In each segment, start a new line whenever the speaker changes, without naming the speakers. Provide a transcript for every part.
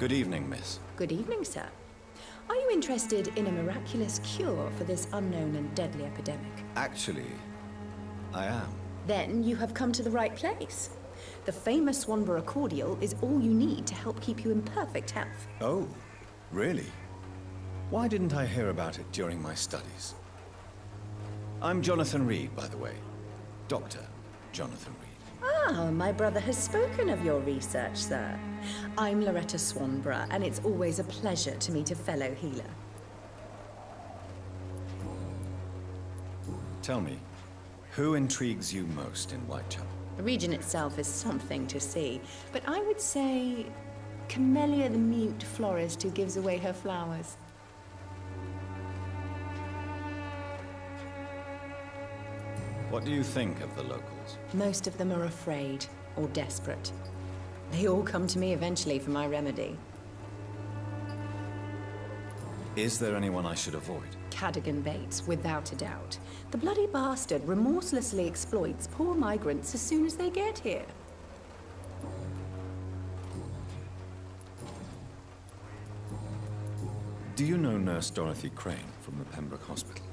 Good evening, miss.
Good evening, sir. Are you interested in a miraculous cure for this unknown and deadly epidemic?
Actually, I am.
Then you have come to the right place. The famous Swanborough cordial is all you need to help keep you in perfect health.
Oh, really? Why didn't I hear about it during my studies? I'm Jonathan Reed, by the way. Dr. Jonathan Reed.
Ah, my brother has spoken of your research, sir. I'm Loretta Swanborough, and it's always a pleasure to meet a fellow healer.
Tell me, who intrigues you most in Whitechapel?
The region itself is something to see, but I would say Camellia the mute florist who gives away her flowers.
What do you think of the locals?
Most of them are afraid or desperate. They all come to me eventually for my remedy.
Is there anyone I should avoid?
Cadogan Bates, without a doubt. The bloody bastard remorselessly exploits poor migrants as soon as they get here.
Do you know Nurse Dorothy Crane from the Pembroke Hospital?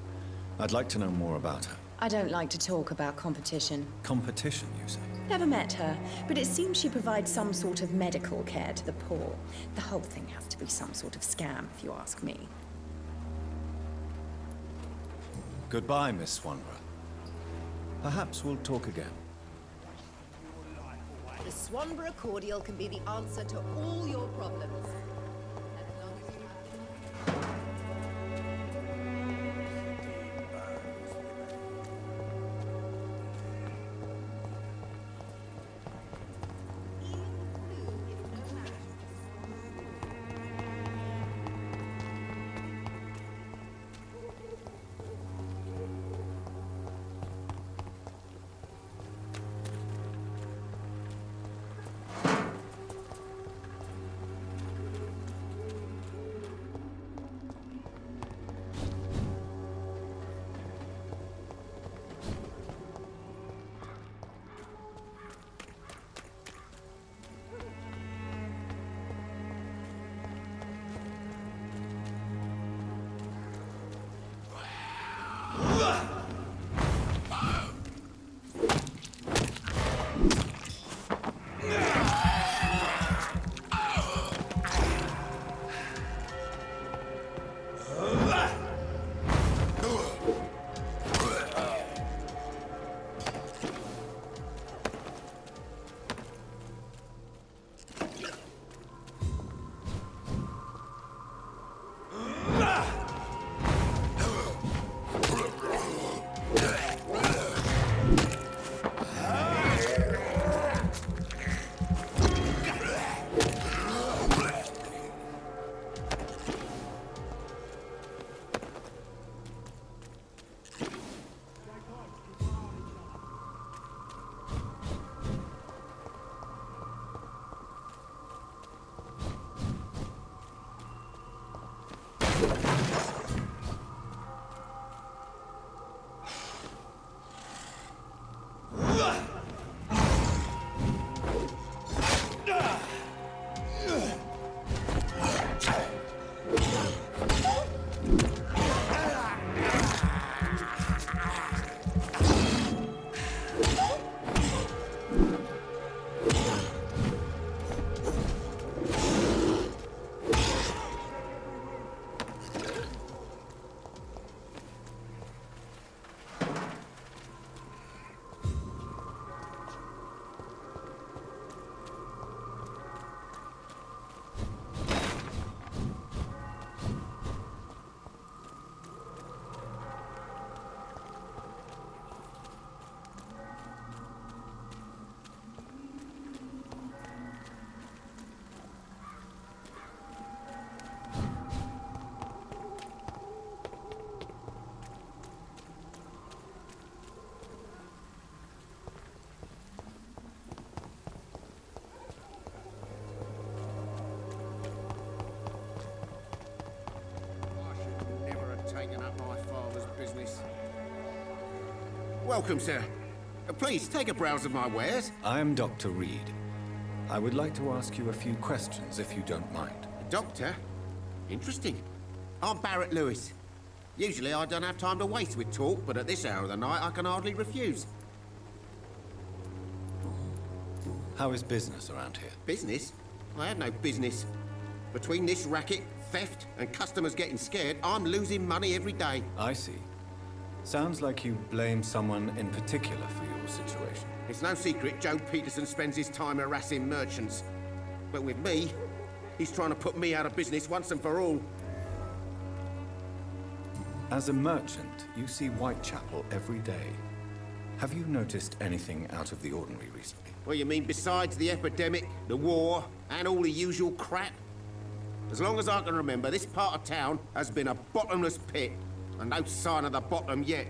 I'd like to know more about her.
I don't like to talk about competition.
Competition, you say?
Never met her, but it seems she provides some sort of medical care to the poor. The whole thing has to be some sort of scam, if you ask me.
Goodbye, Miss Swanborough. Perhaps we'll talk again.
The Swanborough cordial can be the answer to all your problems. As long as you have...
Welcome, sir. Please, take a browse of my wares.
I'm Dr. Reed. I would like to ask you a few questions, if you don't mind.
Doctor? Interesting. I'm Barrett Lewis. Usually I don't have time to waste with talk, but at this hour of the night I can hardly refuse.
How is business around here?
Business? I have no business. Between this racket, theft, and customers getting scared, I'm losing money every day.
I see. Sounds like you blame someone in particular for your situation.
It's no secret Joe Peterson spends his time harassing merchants. But with me, he's trying to put me out of business once and for all.
As a merchant, you see Whitechapel every day. Have you noticed anything out of the ordinary recently?
What you mean besides the epidemic, the war, and all the usual crap? As long as I can remember, this part of town has been a bottomless pit, and no sign of the bottom yet.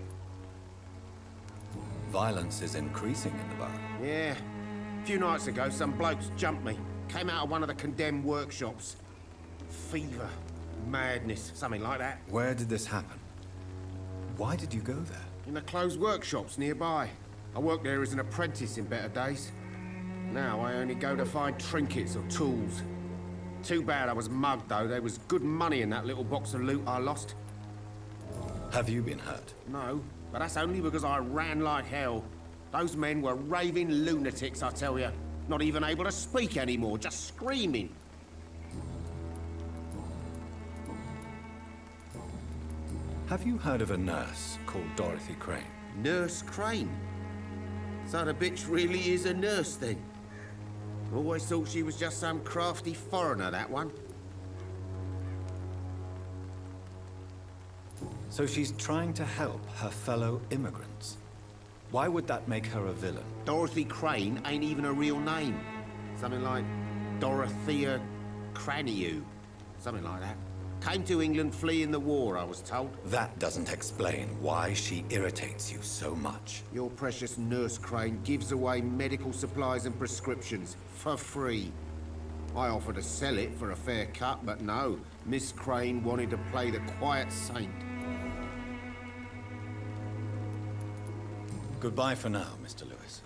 Violence is increasing in the borough.
Yeah. A few nights ago, some blokes jumped me. Came out of one of the condemned workshops. Fever, madness, something like that.
Where did this happen? Why did you go there?
In the closed workshops nearby. I worked there as an apprentice in better days. Now I only go to find trinkets or tools. Too bad I was mugged, though. There was good money in that little box of loot I lost.
Have you been hurt?
No, but that's only because I ran like hell. Those men were raving lunatics, I tell you. Not even able to speak anymore, just screaming.
Have you heard of a nurse called Dorothy Crane?
Nurse Crane? So the bitch really is a nurse, then? Always thought she was just some crafty foreigner, that one.
So she's trying to help her fellow immigrants. Why would that make her a villain?
Dorothy Crane ain't even a real name. Something like Dorothea Craniu. Something like that. Came to England fleeing the war, I was told.
That doesn't explain why she irritates you so much.
Your precious Nurse Crane gives away medical supplies and prescriptions for free. I offered to sell it for a fair cut, but no. Miss Crane wanted to play the quiet saint.
Goodbye for now, Mr. Lewis.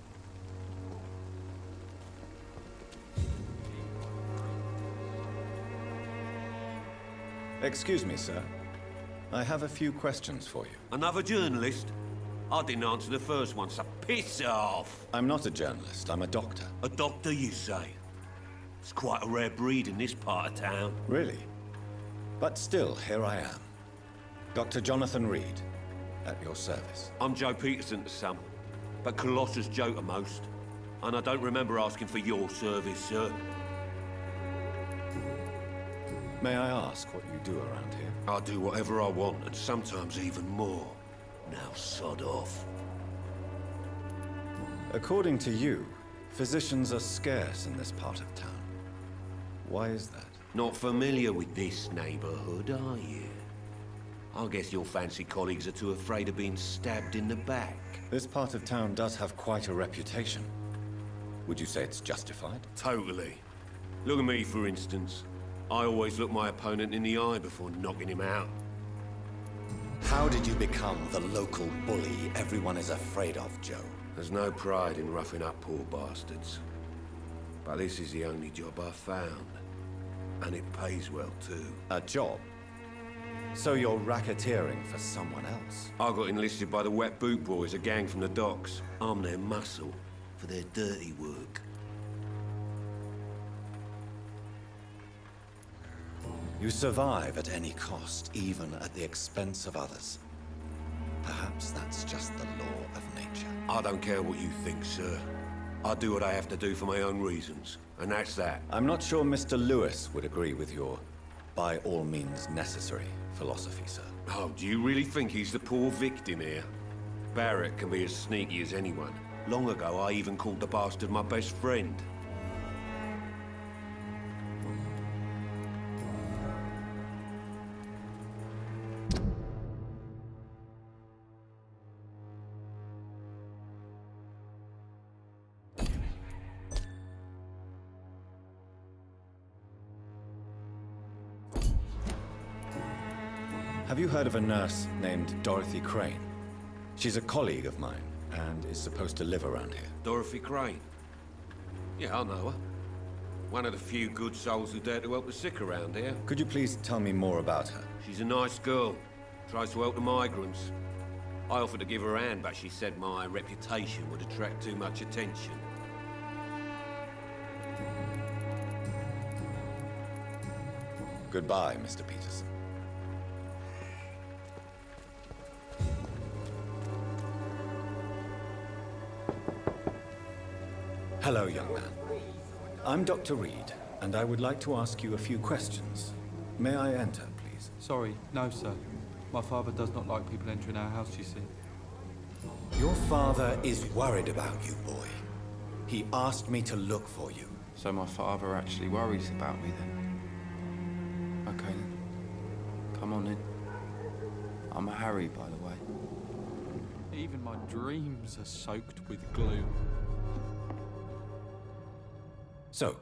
Excuse me, sir. I have a few questions for you.
Another journalist? I didn't answer the first one, so piss off!
I'm not a journalist, I'm a doctor.
A doctor, you say? It's quite a rare breed in this part of town.
Really? But still, here I am. Dr. Jonathan Reed, at your service.
I'm Joe Peterson to some, but Colossus Joe to most. And I don't remember asking for your service, sir.
May I ask what you do around here?
I do whatever I want, and sometimes even more. Now sod off.
According to you, physicians are scarce in this part of town. Why is that?
Not familiar with this neighborhood, are you? I guess your fancy colleagues are too afraid of being stabbed in the back.
This part of town does have quite a reputation. Would you say it's justified?
Totally. Look at me, for instance. I always look my opponent in the eye before knocking him out.
How did you become the local bully everyone is afraid of, Joe?
There's no pride in roughing up poor bastards. But this is the only job I've found. And it pays well, too.
A job? So you're racketeering for someone else?
I got enlisted by the Wet Boot Boys, a gang from the docks. I'm their muscle for their dirty work.
You survive at any cost, even at the expense of others. Perhaps that's just the law of nature.
I don't care what you think, sir. I do what I have to do for my own reasons, and that's that.
I'm not sure Mr. Lewis would agree with your by all means necessary philosophy, sir.
Oh, do you really think he's the poor victim here? Barrett can be as sneaky as anyone. Long ago, I even called the bastard my best friend.
Have you heard of a nurse named Dorothy Crane? She's a colleague of mine, and is supposed to live around here.
Dorothy Crane? Yeah, I know her. One of the few good souls who dare to help the sick around here.
Could you please tell me more about her?
She's a nice girl. Tries to help the migrants. I offered to give her a hand, but she said my reputation would attract too much attention.
Goodbye, Mr. Peterson. Hello, young man. I'm Dr. Reed, and I would like to ask you a few questions. May I enter, please?
Sorry, no, sir. My father does not like people entering our house, you see.
Your father is worried about you, boy. He asked me to look for you.
So my father actually worries about me then? Okay then. Come on in. I'm a Harry, by the way. Even my dreams are soaked with gloom.
So,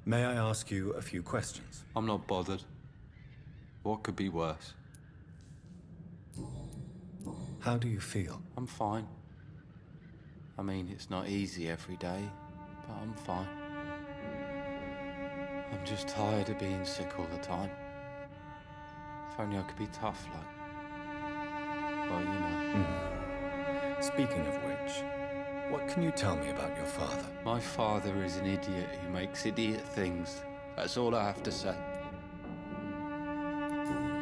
may I ask you a few questions?
I'm not bothered. What could be worse?
How do you feel?
I'm fine. I mean, it's not easy every day, but I'm fine. I'm just tired of being sick all the time. If only I could be tough like... Well, you know.
Speaking of which, what can you tell me about your father?
My father is an idiot who makes idiot things. That's all I have to say.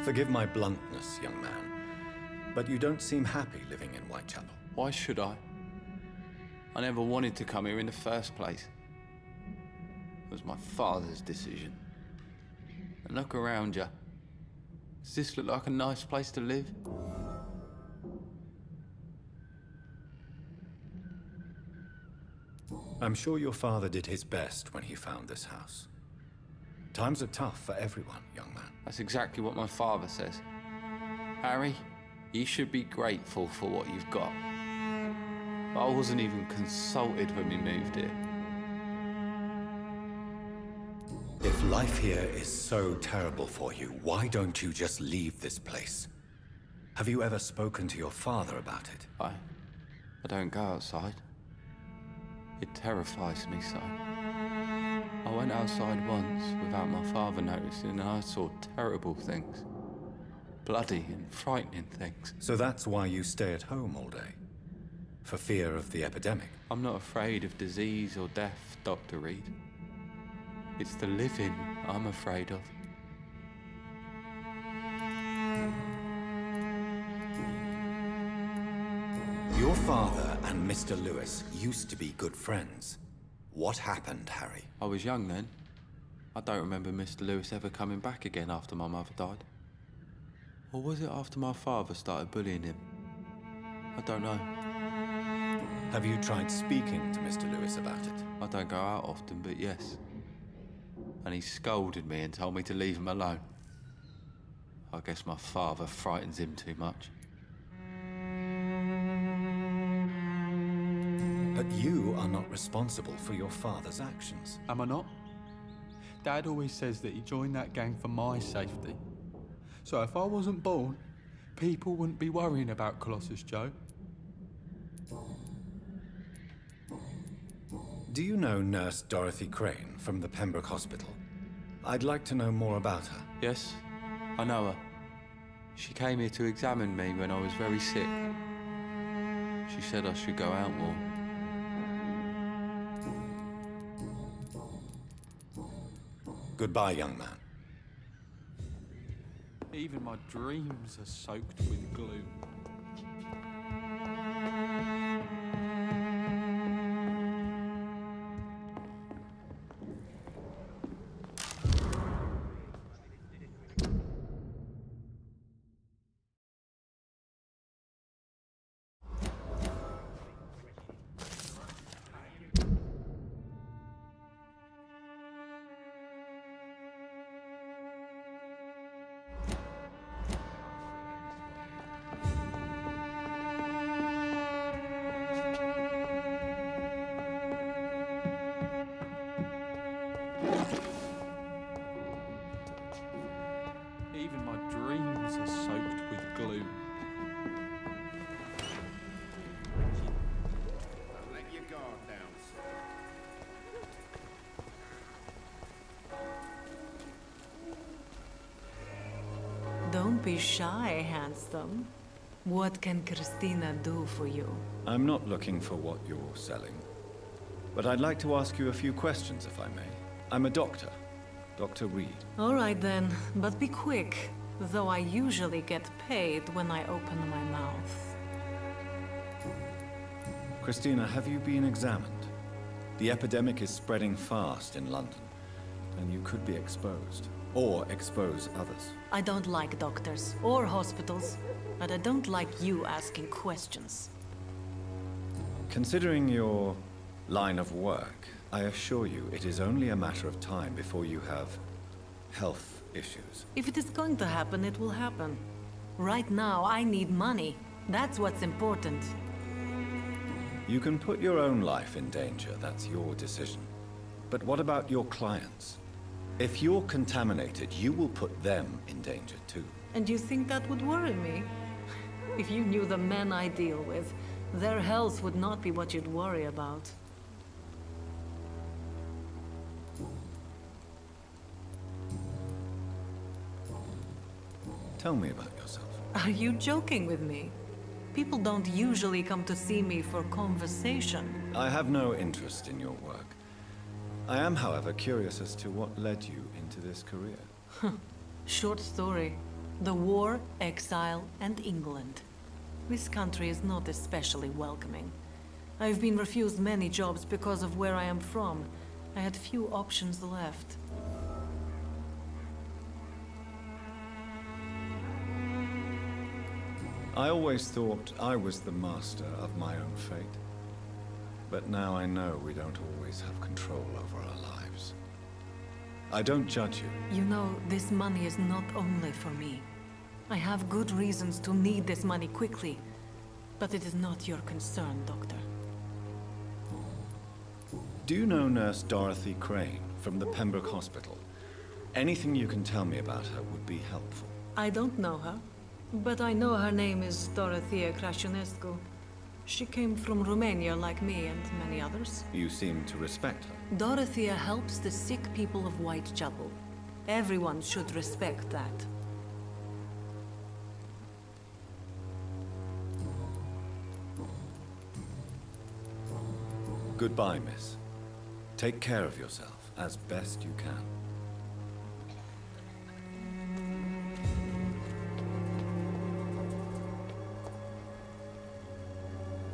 Forgive my bluntness, young man, but you don't seem happy living in Whitechapel.
Why should I? I never wanted to come here in the first place. It was my father's decision. And look around you. Does this look like a nice place to live?
I'm sure your father did his best when he found this house. Times are tough for everyone, young man.
That's exactly what my father says. Harry, you should be grateful for what you've got. But I wasn't even consulted when we moved here.
If life here is so terrible for you, why don't you just leave this place? Have you ever spoken to your father about it?
I don't go outside. It terrifies me so. I went outside once without my father noticing and I saw terrible things. Bloody and frightening things.
So that's why you stay at home all day? For fear of the epidemic?
I'm not afraid of disease or death, Dr. Reed. It's the living I'm afraid of.
Your father and Mr. Lewis used to be good friends. What happened, Harry?
I was young then. I don't remember Mr. Lewis ever coming back again after my mother died. Or was it after my father started bullying him? I don't know.
Have you tried speaking to Mr. Lewis about it?
I don't go out often, but yes. And he scolded me and told me to leave him alone. I guess my father frightens him too much.
But you are not responsible for your father's actions.
Am I not? Dad always says that he joined that gang for my safety. So if I wasn't born, people wouldn't be worrying about Colossus Joe.
Do you know Nurse Dorothy Crane from the Pembroke Hospital? I'd like to know more about her.
Yes, I know her. She came here to examine me when I was very sick. She said I should go out more.
Goodbye, young man.
Even my dreams are soaked with gloom. Even my dreams are soaked with gloom.
Let your guard down, sir.
be shy, handsome. What can Christina do for you?
I'm not looking for what you're selling. But I'd like to ask you a few questions, if I may. I'm a doctor. Dr. Reed.
All right then, but be quick. Though I usually get paid when I open my mouth.
Christina, have you been examined? The epidemic is spreading fast in London, and you could be exposed. Or expose others.
I don't like doctors or hospitals, but I don't like you asking questions.
Considering your line of work, I assure you it is only a matter of time before you have health issues.
If it is going to happen, it will happen. Right now, I need money. That's what's important.
You can put your own life in danger, that's your decision. But what about your clients? If you're contaminated, you will put them in danger too.
And you think that would worry me? If you knew the men I deal with, their health would not be what you'd worry about.
Tell me about yourself.
Are you joking with me? People don't usually come to see me for conversation.
I have no interest in your work. I am, however, curious as to what led you into this career.
Short story. The war, exile, and England. This country is not especially welcoming. I've been refused many jobs because of where I am from. I had few options left.
I always thought I was the master of my own fate. But now I know we don't always have control over our lives. I don't judge you.
You know, this money is not only for me. I have good reasons to need this money quickly. But it is not your concern, Doctor.
Do you know Nurse Dorothy Crane from the Pembroke Hospital? Anything you can tell me about her would be helpful.
I don't know her. But I know her name is Dorothea Crăciunescu. She came from Romania like me and many others.
You seem to respect her.
Dorothea helps the sick people of Whitechapel. Everyone should respect that.
Goodbye, miss. Take care of yourself as best you can.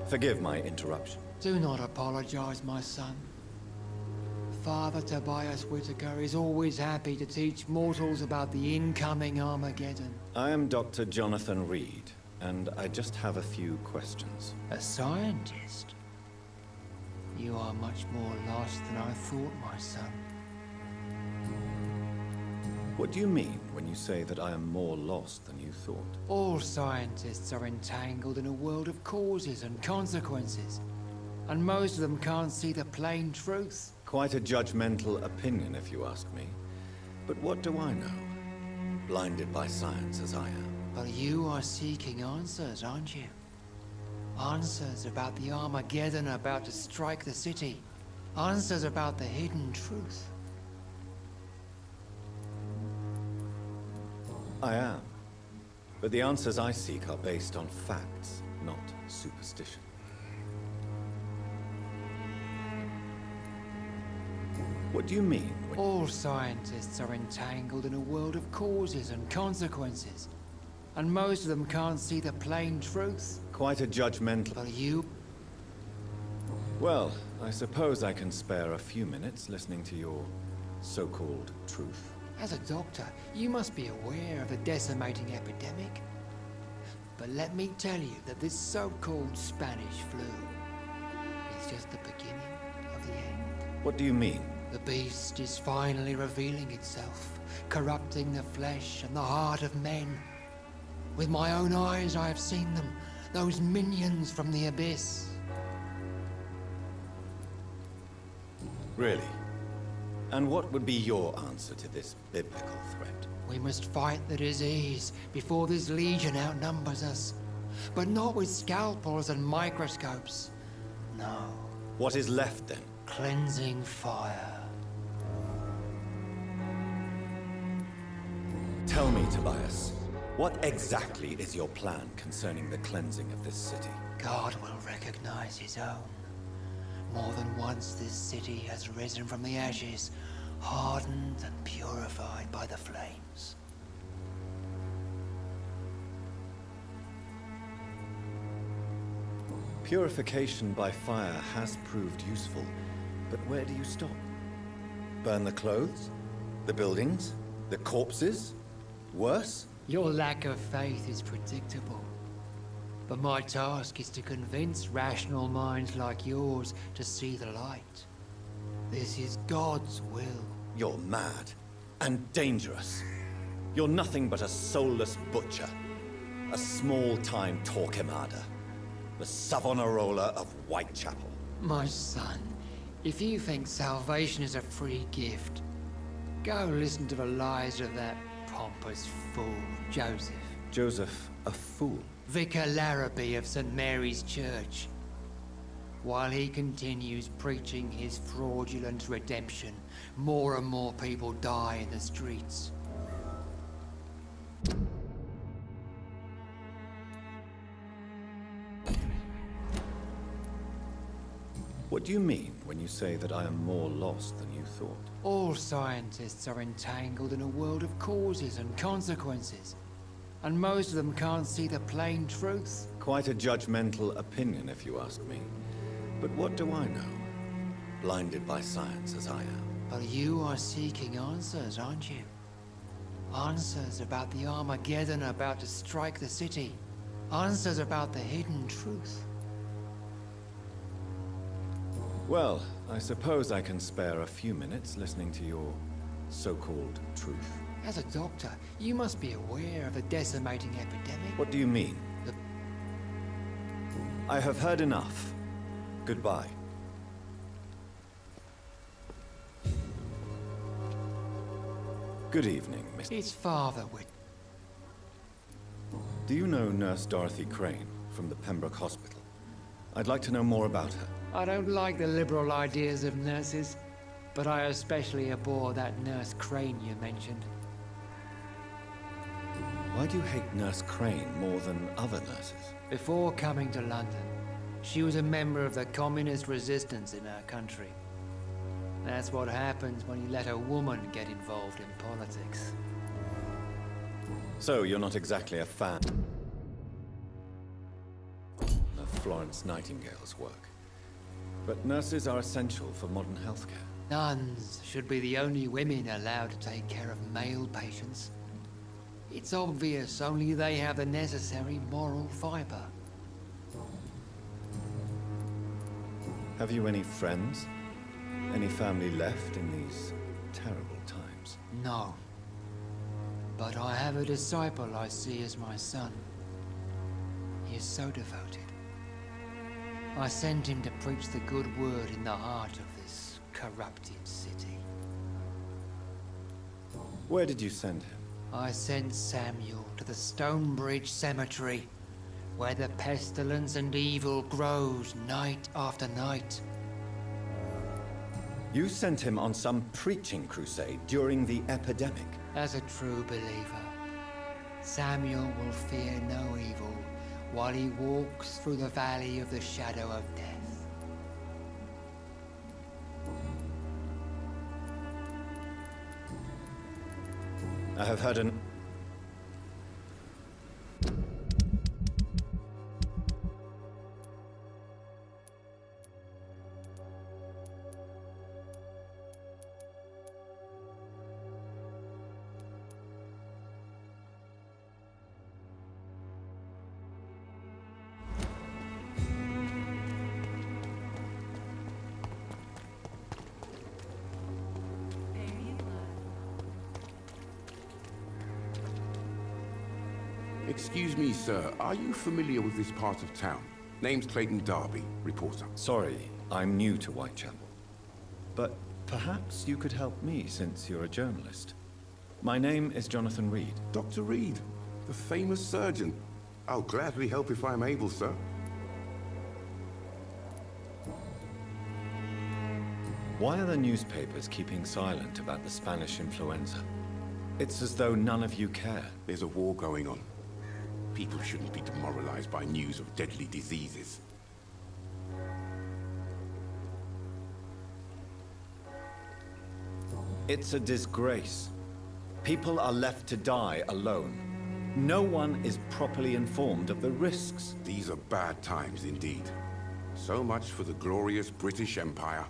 Forgive my interruption.
Do not apologize, my son. Father Tobias Whitaker is always happy to teach mortals about the incoming Armageddon.
I am Dr. Jonathan Reed, and I just have a few questions.
A scientist? You are much more lost than I thought, my son.
What do you mean when you say that I am more lost than you thought?
All scientists are entangled in a world of causes and consequences, and most of them can't see the plain truth.
Quite a judgmental opinion, if you ask me. But what do I know? Blinded by science as I am.
But you are seeking answers, aren't you? Answers about the Armageddon about to strike the city. Answers about the hidden truth.
I am. But the answers I seek are based on facts, not superstition. What do you mean when...
All scientists are entangled in a world of causes and consequences, and most of them can't see the plain truth.
Quite a judgmental...
But you...
Well, I suppose I can spare a few minutes listening to your so-called truth.
As a doctor, you must be aware of the decimating epidemic. But let me tell you that this so-called Spanish flu is just the beginning of the end.
What do you mean?
The beast is finally revealing itself, corrupting the flesh and the heart of men. With my own eyes I have seen them, those minions from the abyss.
Really? And what would be your answer to this biblical threat?
We must fight the disease before this legion outnumbers us. But not with scalpels and microscopes. No.
What is left then?
Cleansing fire.
Tell me, Tobias. What exactly is your plan concerning the cleansing of this city?
God will recognize his own. More than once this city has risen from the ashes, hardened and purified by the flames.
Purification by fire has proved useful, but where do you stop? Burn the clothes? The buildings? The corpses? Worse?
Your lack of faith is predictable. But my task is to convince rational minds like yours to see the light. This is God's will.
You're mad and dangerous. You're nothing but a soulless butcher. A small-time Torquemada. The Savonarola of Whitechapel.
My son, if you think salvation is a free gift, go listen to the lies of that pompous fool, Joseph.
Joseph, a fool?
Vicar Larrabee of St. Mary's Church. While he continues preaching his fraudulent redemption, more and more people die in the streets.
What do you mean when you say that I am more lost than you thought?
All scientists are entangled in a world of causes and consequences, and most of them can't see the plain truth.
Quite a judgmental opinion, if you ask me. But what do I know? Blinded by science as I am.
But you are seeking answers, aren't you? Answers about the Armageddon about to strike the city. Answers about the hidden truth.
Well, I suppose I can spare a few minutes listening to your so-called truth.
As a doctor, you must be aware of the decimating epidemic.
What do you mean?
The...
I have heard enough. Goodbye. Good evening, Miss...
His father would...
Do you know Nurse Dorothy Crane from the Pembroke Hospital? I'd like to know more about her.
I don't like the liberal ideas of nurses, but I especially abhor that Nurse Crane you mentioned.
Why do you hate Nurse Crane more than other nurses?
Before coming to London, she was a member of the communist resistance in our country. That's what happens when you let a woman get involved in politics.
So, you're not exactly a fan of Florence Nightingale's work. But nurses are essential for modern healthcare.
Nuns should be the only women allowed to take care of male patients. It's obvious only they have the necessary moral fiber.
Have you any friends? Any family left in these terrible times?
No. But I have a disciple I see as my son. He is so devoted. I sent him to preach the good word in the heart of this corrupted city.
Where did you send him?
I sent Samuel to the Stonebridge Cemetery, where the pestilence and evil grows night after night.
You sent him on some preaching crusade during the epidemic.
As a true believer, Samuel will fear no evil while he walks through the valley of the shadow of death.
I have heard an...
Excuse me, sir. Are you familiar with this part of town? Name's Clayton Darby, reporter.
Sorry, I'm new to Whitechapel. But perhaps you could help me since you're a journalist. My name is Jonathan Reed.
Dr. Reed, the famous surgeon. I'll gladly help if I'm able, sir.
Why are the newspapers keeping silent about the Spanish influenza? It's as though none of you care.
There's a war going on. People shouldn't be demoralized by news of deadly diseases.
It's a disgrace. People are left to die alone. No one is properly informed of the risks.
These are bad times indeed. So much for the glorious British Empire.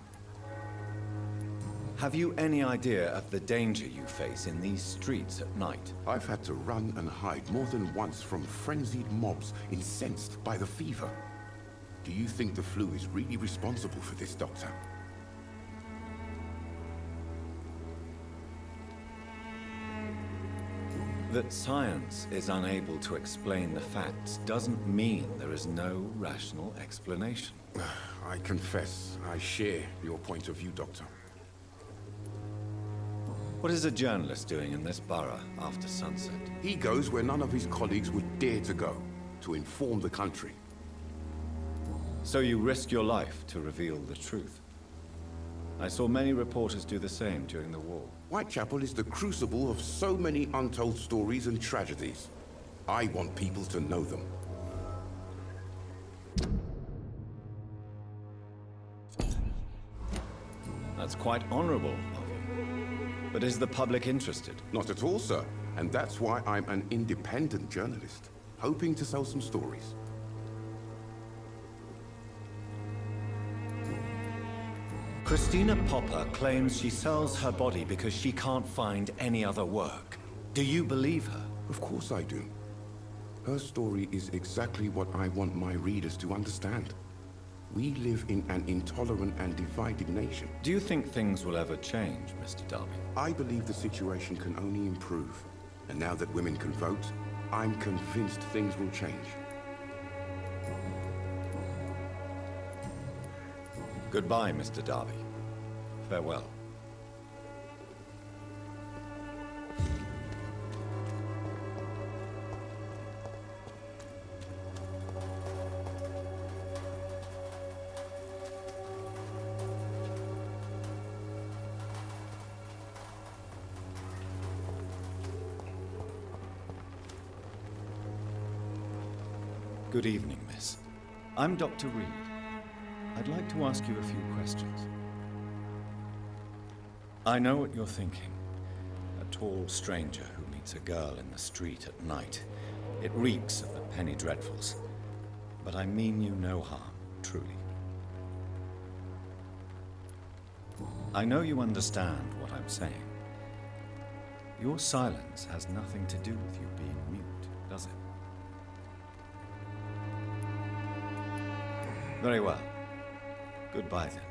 Have you any idea of the danger you face in these streets at night?
I've had to run and hide more than once from frenzied mobs incensed by the fever. Do you think the flu is really responsible for this, Doctor?
That science is unable to explain the facts doesn't mean there is no rational explanation.
I confess, I share your point of view, Doctor.
What is a journalist doing in this borough after sunset?
He goes where none of his colleagues would dare to go, to inform the country.
So you risk your life to reveal the truth. I saw many reporters do the same during the war.
Whitechapel is the crucible of so many untold stories and tragedies. I want people to know them.
That's quite honorable of you. But is the public interested?
Not at all, sir. And that's why I'm an independent journalist, hoping to sell some stories.
Christina Popper claims she sells her body because she can't find any other work. Do you believe her?
Of course I do. Her story is exactly what I want my readers to understand. We live in an intolerant and divided nation.
Do you think things will ever change, Mr. Darby?
I believe the situation can only improve. And now that women can vote, I'm convinced things will change.
Goodbye, Mr. Darby. Farewell. Good evening, miss. I'm Dr. Reed. I'd like to ask you a few questions. I know what you're thinking. A tall stranger who meets a girl in the street at night. It reeks of the penny dreadfuls. But I mean you no harm, truly. I know you understand what I'm saying. Your silence has nothing to do with you being mute, does it? Very well. Goodbye, then.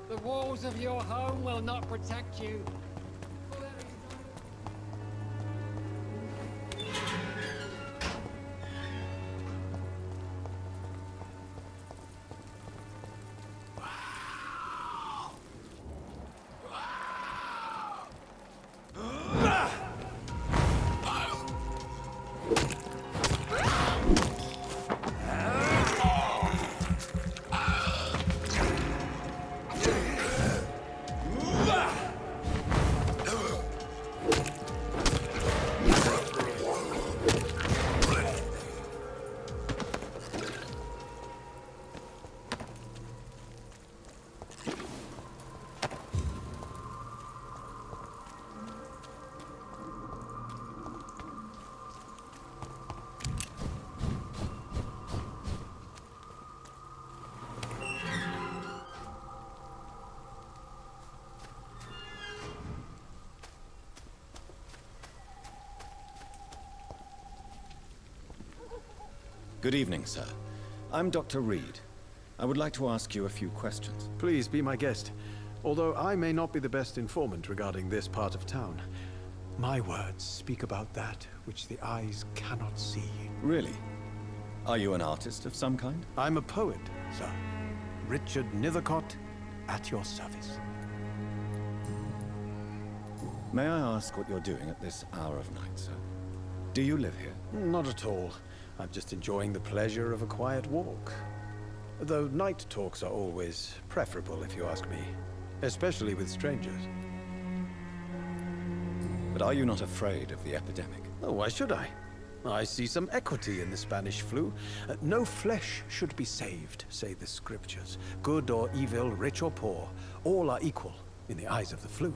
The walls of your home will not protect you.
Good evening, sir. I'm Dr. Reed. I would like to ask you a few questions.
Please be my guest. Although I may not be the best informant regarding this part of town, my words speak about that which the eyes cannot see.
Really? Are you an artist of some kind?
I'm a poet, sir. Richard Nethercott, at your service.
May I ask what you're doing at this hour of night, sir? Do you live here?
Not at all. I'm just enjoying the pleasure of a quiet walk. Though night talks are always preferable, if you ask me. Especially with strangers.
But are you not afraid of the epidemic?
Oh, why should I? I see some equity in the Spanish flu. No flesh should be saved, say the scriptures. Good or evil, rich or poor, all are equal in the eyes of the flu.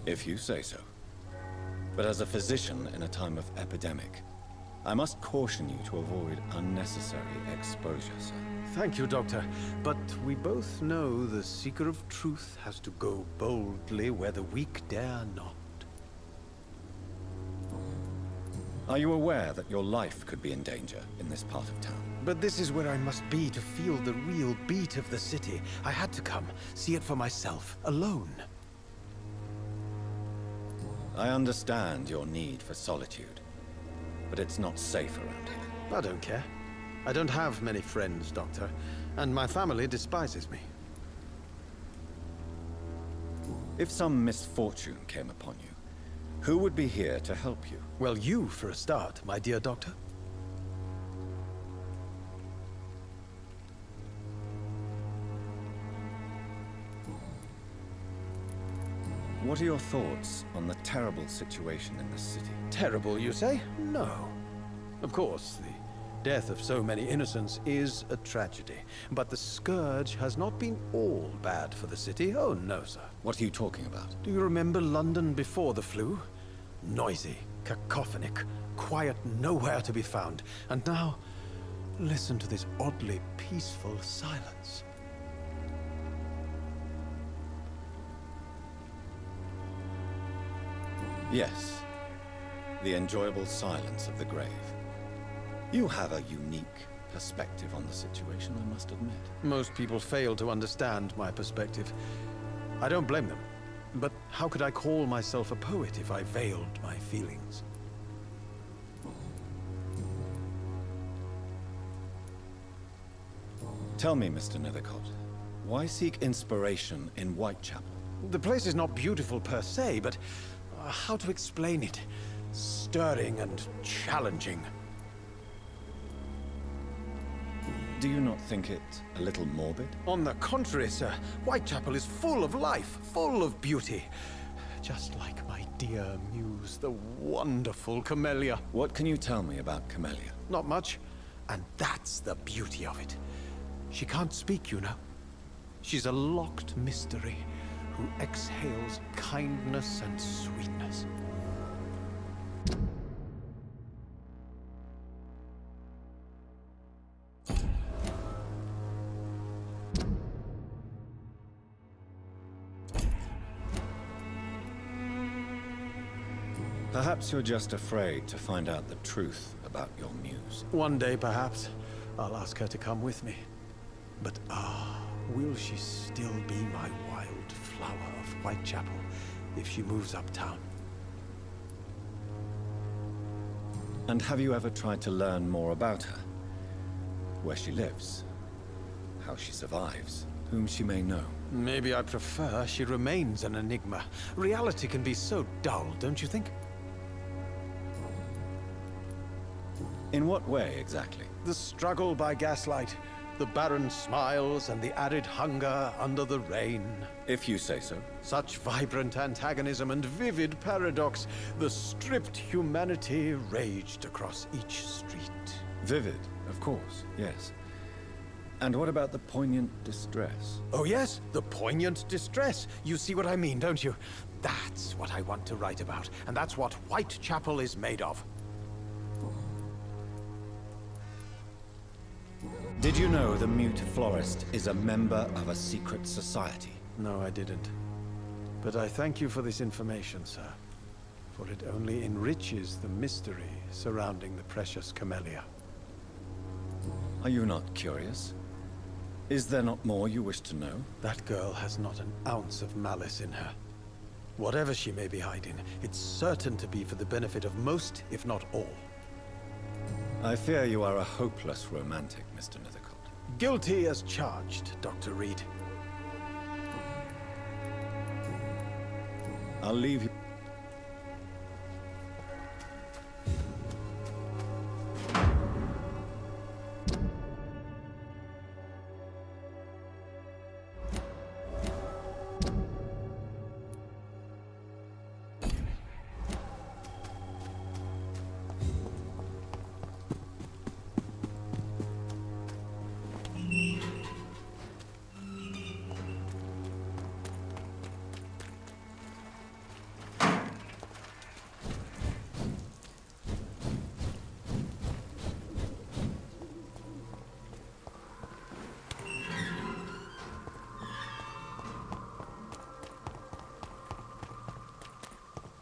If you say so. But as a physician in a time of epidemic, I must caution you to avoid unnecessary exposure, sir.
Thank you, Doctor. But we both know the seeker of truth has to go boldly where the weak dare not.
Are you aware that your life could be in danger in this part of town?
But this is where I must be to feel the real beat of the city. I had to come, see it for myself, alone.
I understand your need for solitude, but it's not safe around here.
I don't care. I don't have many friends, Doctor, and my family despises me.
If some misfortune came upon you, who would be here to help you?
Well, you, for a start, my dear Doctor.
What are your thoughts on the terrible situation in the city?
Terrible, you say? No. Of course, the death of so many innocents is a tragedy. But the scourge has not been all bad for the city. Oh, no, sir.
What are you talking about?
Do you remember London before the flu? Noisy, cacophonic, quiet nowhere to be found. And now, listen to this oddly peaceful silence.
Yes. The enjoyable silence of the grave. You have a unique perspective on the situation, I must admit.
Most people fail to understand my perspective. I don't blame them. But how could I call myself a poet if I veiled my feelings?
Tell me, Mr. Nethercott, why seek inspiration in Whitechapel?
The place is not beautiful per se, but how to explain it? Stirring and challenging.
Do you not think it a little morbid?
On the contrary, sir. Whitechapel is full of life, full of beauty. Just like my dear muse, the wonderful Camellia.
What can you tell me about Camellia?
Not much. And that's the beauty of it. She can't speak, you know. She's a locked mystery who exhales kindness and sweetness.
Perhaps you're just afraid to find out the truth about your muse.
One day, perhaps, I'll ask her to come with me. But will she still be my wild flower of Whitechapel if she moves uptown?
And have you ever tried to learn more about her? Where she lives? How she survives? Whom she may know?
Maybe I prefer she remains an enigma. Reality can be so dull, don't you think?
In what way, exactly?
The struggle by gaslight, the barren smiles and the arid hunger under the rain.
If you say so.
Such vibrant antagonism and vivid paradox. The stripped humanity raged across each street.
Vivid, of course, yes. And what about the poignant distress?
Oh yes, the poignant distress. You see what I mean, don't you? That's what I want to write about, and that's what Whitechapel is made of.
Did you know the mute florist is a member of a secret society?
No, I didn't. But I thank you for this information, sir. for it only enriches the mystery surrounding the precious camellia.
Are you not curious? Is there not more you wish to know?
That girl has not an ounce of malice in her. Whatever she may be hiding, it's certain to be for the benefit of most, if not all.
I fear you are a hopeless romantic, Mr. Nethercourt.
Guilty as charged, Dr. Reed.
I'll leave you.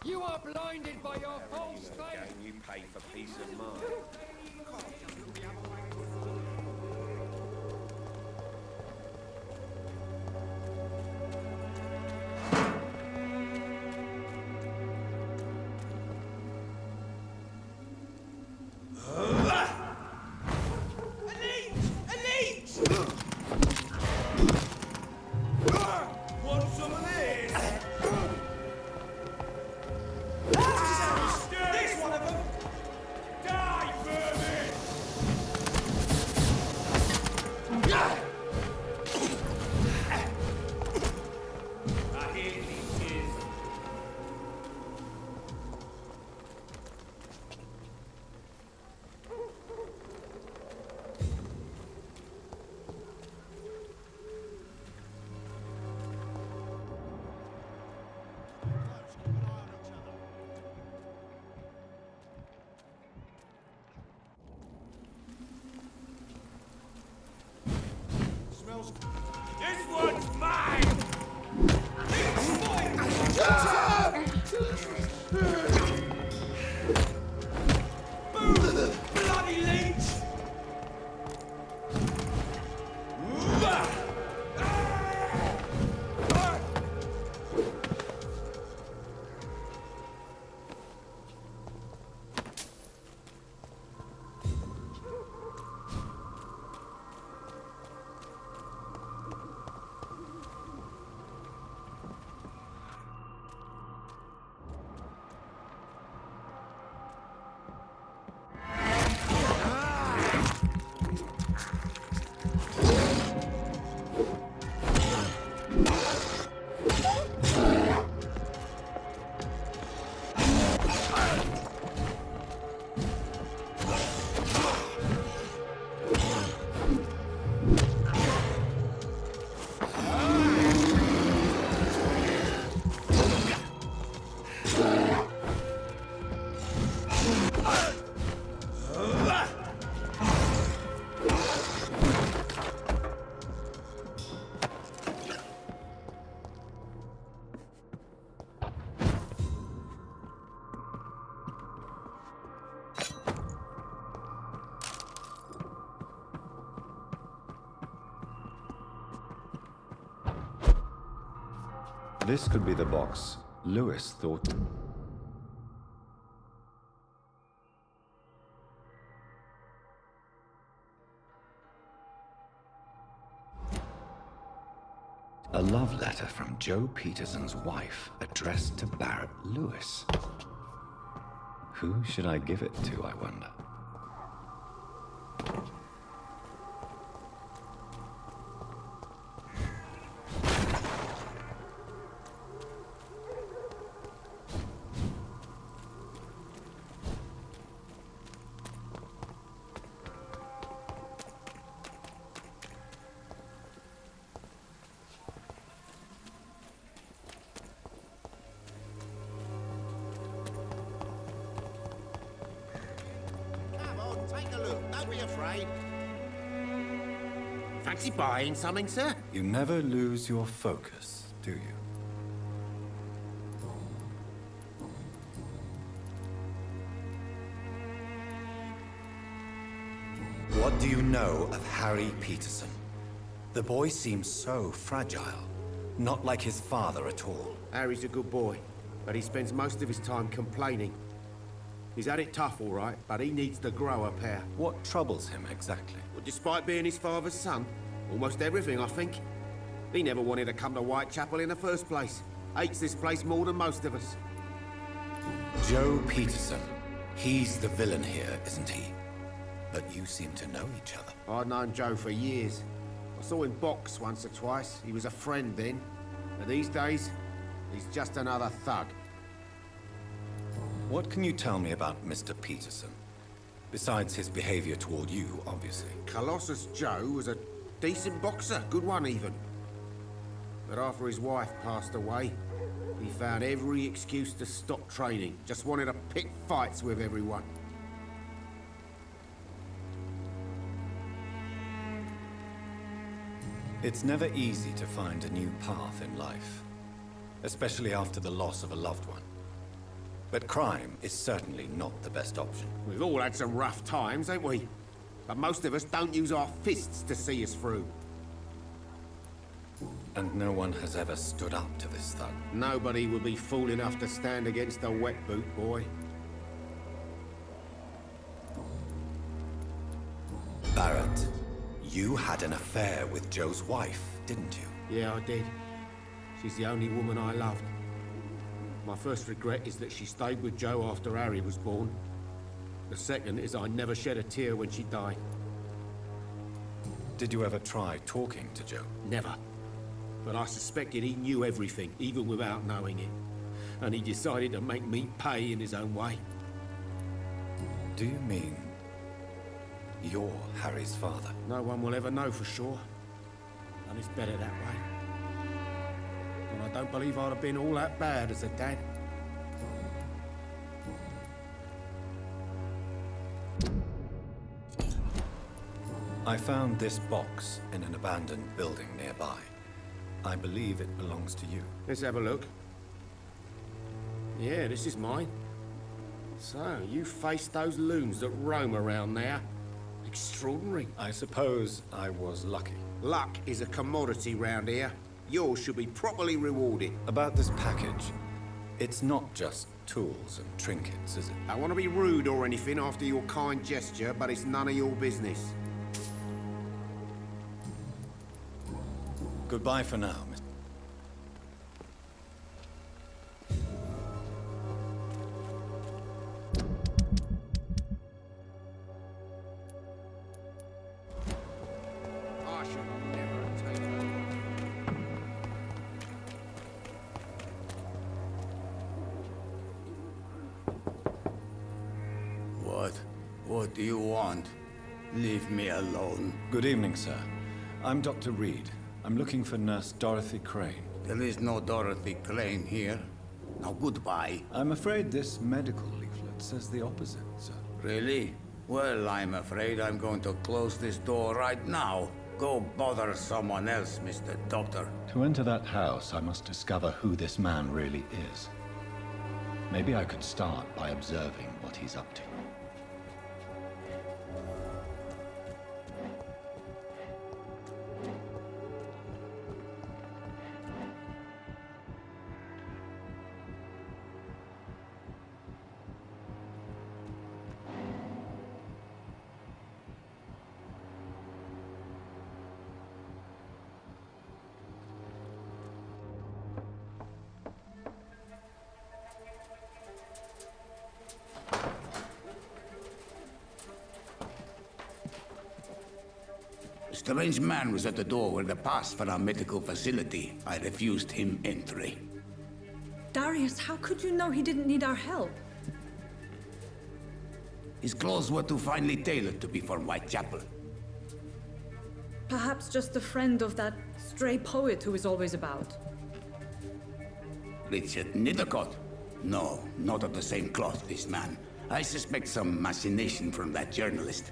You are blinded by your false faith!
You pay for peace of mind.
This one's mine! Bloody leech!
This could be the box Lewis thought. A love letter from Joe Peterson's wife, addressed to Barrett Lewis. Who should I give it to, I wonder?
Take a look, don't be afraid. Fancy buying something, sir?
You never lose your focus, do you? Do you know of Harry Peterson? The boy seems so fragile. Not like his father at all.
Harry's a good boy, but he spends most of his time complaining. He's had it tough, all right, but he needs to grow a pair.
What troubles him exactly?
Well, despite being his father's son, almost everything, I think. He never wanted to come to Whitechapel in the first place. Hates this place more than most of us.
Joe Peterson. He's the villain here, isn't he? But you seem to know each other.
I'd known Joe for years. I saw him box once or twice. He was a friend then. But these days, he's just another thug.
What can you tell me about Mr. Peterson? Besides his behavior toward you, obviously.
Colossus Joe was a decent boxer, good one even. But after his wife passed away, he found every excuse to stop training. Just wanted to pick fights with everyone.
It's never easy to find a new path in life, especially after the loss of a loved one. But crime is certainly not the best option.
We've all had some rough times, ain't we? But most of us don't use our fists to see us through.
And no one has ever stood up to this thug.
Nobody would be fool enough to stand against a wet boot boy.
Barrett, you had an affair with Joe's wife, didn't you?
Yeah, I did. She's the only woman I loved. My first regret is that she stayed with Joe after Harry was born. The second is I never shed a tear when she died.
Did you ever try talking to Joe?
Never. But I suspected he knew everything, even without knowing it. And he decided to make me pay in his own way.
Do you mean you're Harry's father?
No one will ever know for sure. And it's better that way. And I don't believe I'd have been all that bad as a dad.
I found this box in an abandoned building nearby. I believe it belongs to you.
Let's have a look. Yeah, this is mine. So, you faced those loons that roam around there. Extraordinary.
I suppose I was lucky.
Luck is a commodity round here. Yours should be properly rewarded.
About this package, it's not just tools and trinkets, is it?
I want to be rude or anything after your kind gesture, but it's none of your business.
Goodbye for now, Mr.
I should never have taken it.
What do you want? Leave me alone.
Good evening, sir. I'm Dr. Reed. I'm looking for Nurse Dorothy Crane.
There is no Dorothy Crane here. Now, goodbye.
I'm afraid this medical leaflet says the opposite, sir.
Really? Well, I'm afraid I'm going to close this door right now. Go bother someone else, Mr. Doctor.
To enter that house, I must discover who this man really is. Maybe I could start by observing what he's up to.
A strange man was at the door with a pass for our medical facility. I refused him entry.
Darius, how could you know he didn't need our help?
His clothes were too finely tailored to be from Whitechapel.
Perhaps just a friend of that stray poet who is always about.
Richard Nithercott? No, not of the same cloth, this man. I suspect some machination from that journalist.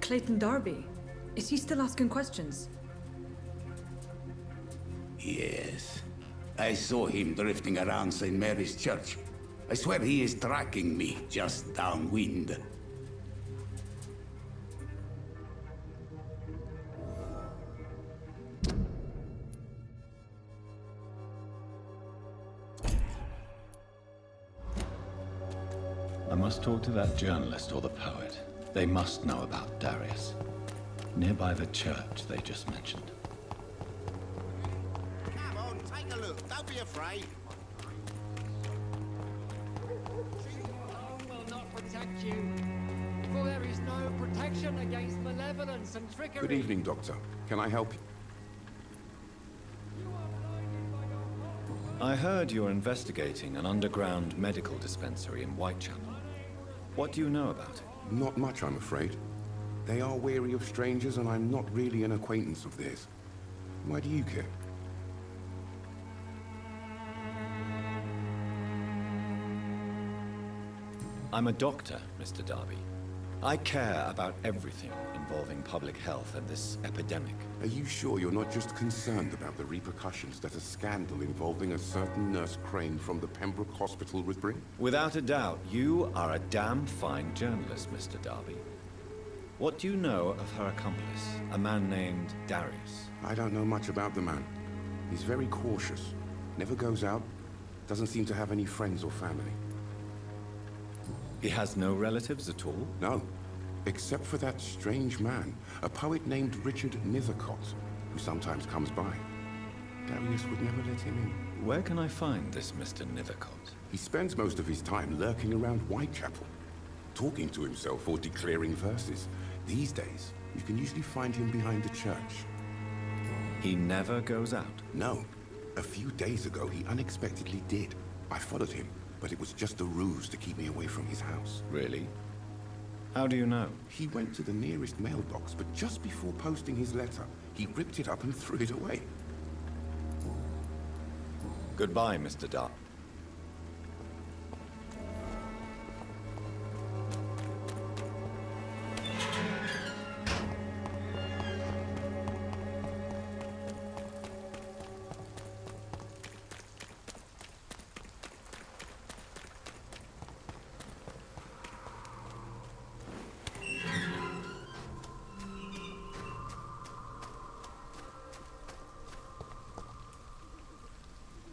Clayton Darby. Is he still asking questions?
Yes. I saw him drifting around St. Mary's Church. I swear he is tracking me just downwind.
I must talk to that journalist or the poet. They must know about Darius. Nearby the church they just mentioned.
Come on, take a look. Don't be afraid.
Will not protect you. For there is no protection against malevolence and trickery.
Good evening, Doctor. Can I help you?
I heard you're investigating an underground medical dispensary in Whitechapel. What do you know about it?
Not much, I'm afraid. They are wary of strangers, and I'm not really an acquaintance of theirs. Why do you care?
I'm a doctor, Mr. Darby. I care about everything involving public health and this epidemic.
Are you sure you're not just concerned about the repercussions that a scandal involving a certain Nurse Crane from the Pembroke Hospital would bring?
Without a doubt, you are a damn fine journalist, Mr. Darby. What do you know of her accomplice, a man named Darius?
I don't know much about the man. He's very cautious, never goes out, doesn't seem to have any friends or family.
He has no relatives at all?
No, except for that strange man, a poet named Richard Nethercott, who sometimes comes by. Darius would never let him in.
Where can I find this Mr. Nethercott?
He spends most of his time lurking around Whitechapel, talking to himself or declaring verses. These days, you can usually find him behind the church.
He never goes out?
No. A few days ago, he unexpectedly did. I followed him, but it was just a ruse to keep me away from his house.
Really? How do you know?
He went to the nearest mailbox, but just before posting his letter, he ripped it up and threw it away.
Goodbye, Mr. Dark.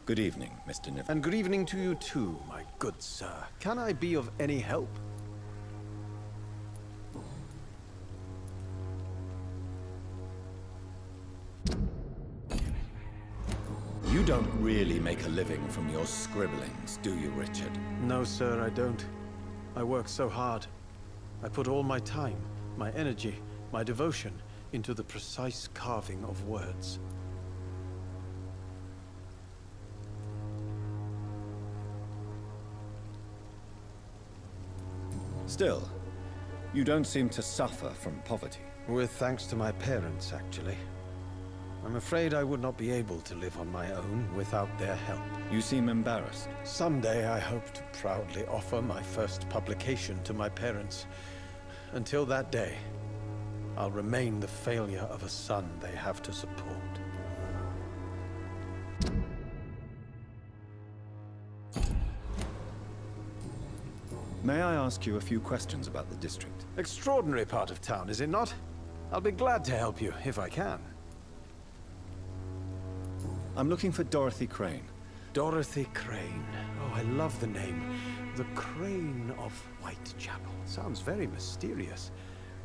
Good evening, Mr. Niven.
And good evening to you too, my good sir. Can I be of any help?
You don't really make a living from your scribblings, do you, Richard?
No, sir, I don't. I work so hard. I put all my time, my energy, my devotion into the precise carving of words.
Still, you don't seem to suffer from poverty.
With thanks to my parents, actually. I'm afraid I would not be able to live on my own without their help.
You seem embarrassed.
Someday I hope to proudly offer my first publication to my parents. Until that day, I'll remain the failure of a son they have to support.
May I ask you a few questions about the district?
Extraordinary part of town, is it not? I'll be glad to help you, if I can.
I'm looking for Dorothy Crane.
Dorothy Crane. Oh, I love the name. The Crane of Whitechapel. Sounds very mysterious.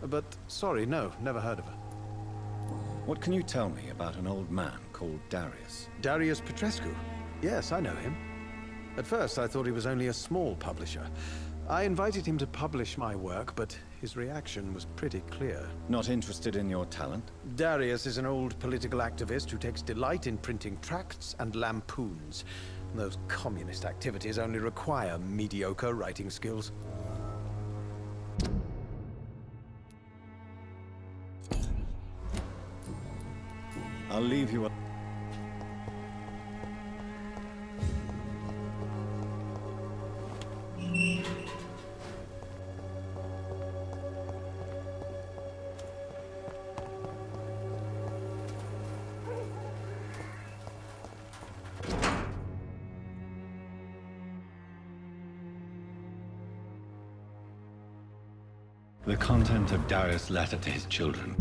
But, sorry, no, never heard of her.
What can you tell me about an old man called Darius?
Darius Petrescu? Yes, I know him. At first, I thought he was only a small publisher. I invited him to publish my work, but his reaction was pretty clear.
Not interested in your talent?
Darius is an old political activist who takes delight in printing tracts and lampoons. Those communist activities only require mediocre writing skills.
I'll leave you. The content of Darius' letter to his children.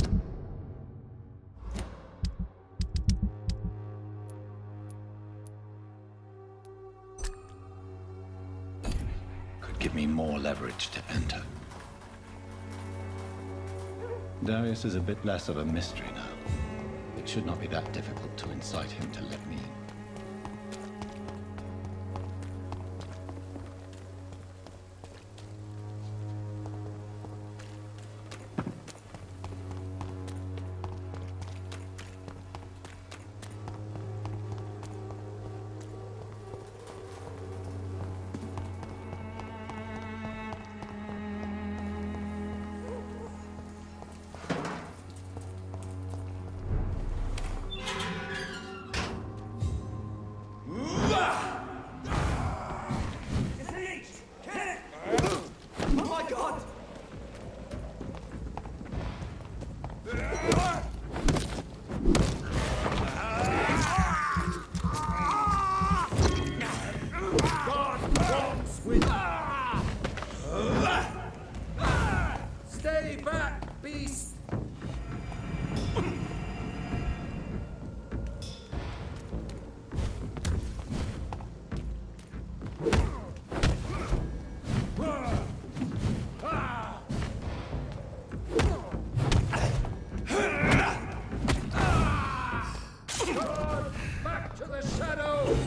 Could give me more leverage to enter. Darius is a bit less of a mystery now. It should not be that difficult to incite him to let me in.
Stay back, beast! Back to the shadows!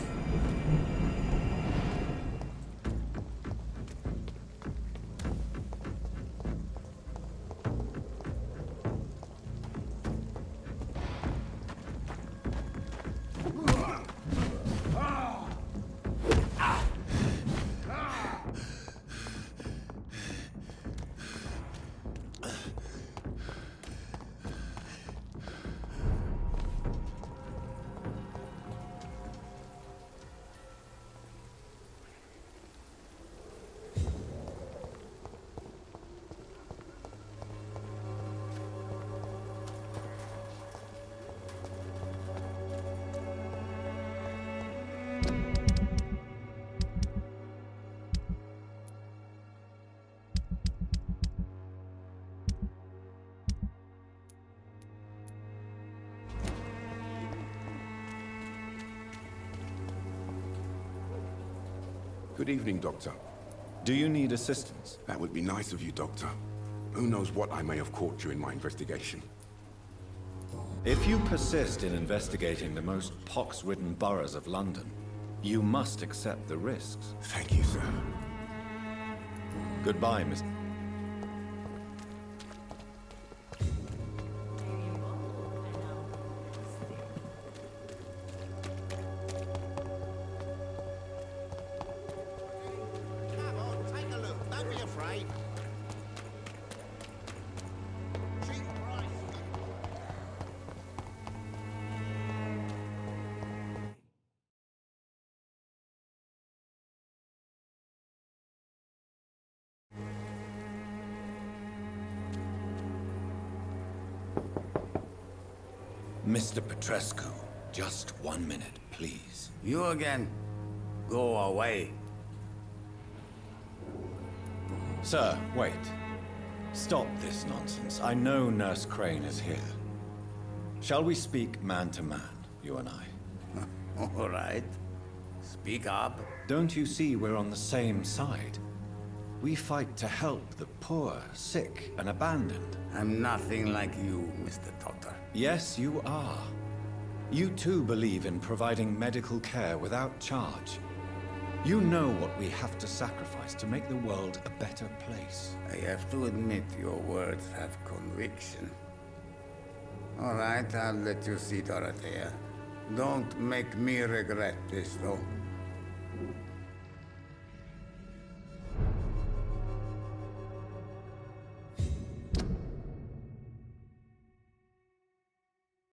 Good evening, Doctor.
Do you need assistance?
That would be nice of you, Doctor. Who knows what I may have caught during my investigation.
If you persist in investigating the most pox-ridden boroughs of London, you must accept the risks.
Thank you, sir.
Goodbye, Mr.
Come on, take a look. Don't be afraid. Cheap price.
Mr. Petrescu, just 1 minute, please.
You again? Go away.
Sir, wait. Stop this nonsense. I know Nurse Crane is here. Shall we speak man to man, you and I?
All right. Speak up.
Don't you see we're on the same side? We fight to help the poor, sick, and abandoned.
I'm nothing like you, Mr. Doctor.
Yes, you are. You too believe in providing medical care without charge. You know what we have to sacrifice to make the world a better place.
I have to admit your words have conviction. All right, I'll let you see, Dorothea. Don't make me regret this, though.